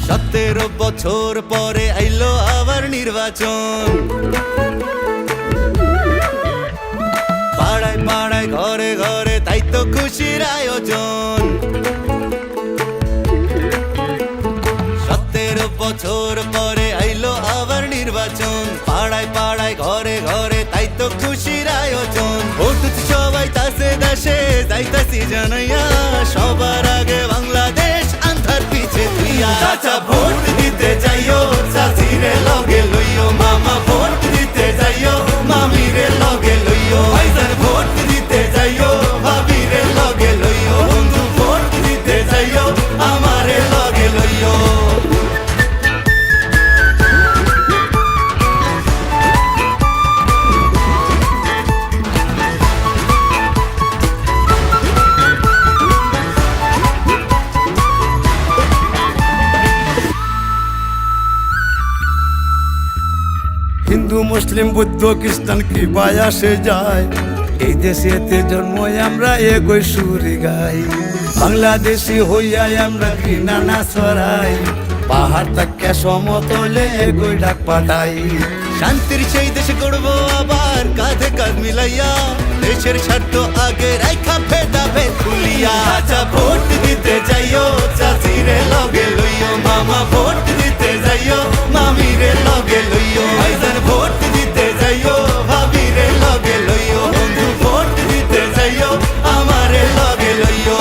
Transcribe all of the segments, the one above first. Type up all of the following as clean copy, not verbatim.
17 বছর পরে আইলো আবার নির্বাচন। পাড়ায় পাড়ায় ঘরে ঘরে তাই তো খুশির আয়োজন। 17 বছর পরে আইলো আবার নির্বাচন। পাড়ায় পাড়ায় ঘরে ঘরে তাই তো খুশির আয়োজন। ভোট সবাই তাসে দেশে যাইতাছি জানাইয়া, সবার আগে বাংলাদেশ আন্ধার পিছে তুইয়া। চাচা ভোট দিতে যাইও, চাচিরে লগে লইও। মামা ভোট দিতে যাইও, মামিরে লগে লইও। ভাইজান ভোট দিতে যাইও, ভাবিরে লগে লইও। বন্ধু ভোট দিতে যাইও, আমারে লগে লইও। হিন্দু মুসলিম বৌদ্ধ খ্রিস্টান কি ভাই আসে যায়, এই দেশেতে জন্ম আমরা একই সুরে গাই। বাংলাদেশি হইয়া আমরা ঘৃণা না ছড়াই, পাহাড় থেকে সমতলে একই ডাক পাঠাই। শান্তির সেই দেশ গড়বো আবার কাঁধে কাঁধ মিলাইয়া, দেশের স্বার্থ আগে রাইখা ভেদা ভেদ ভুলিয়া। চাচা ভোট দিতে যাইও, চাচিরে লগে লইও। মামা ভোট দিতে যাইও, মামিরে লগে লইও। ভাইজান ভোট দিতে যাইও, ভাবিরে লগে লইও। বন্ধু ভোট দিতে যাইও, আমারে লগে লইও।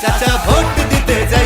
চাচা ভোট দিতে যাইও।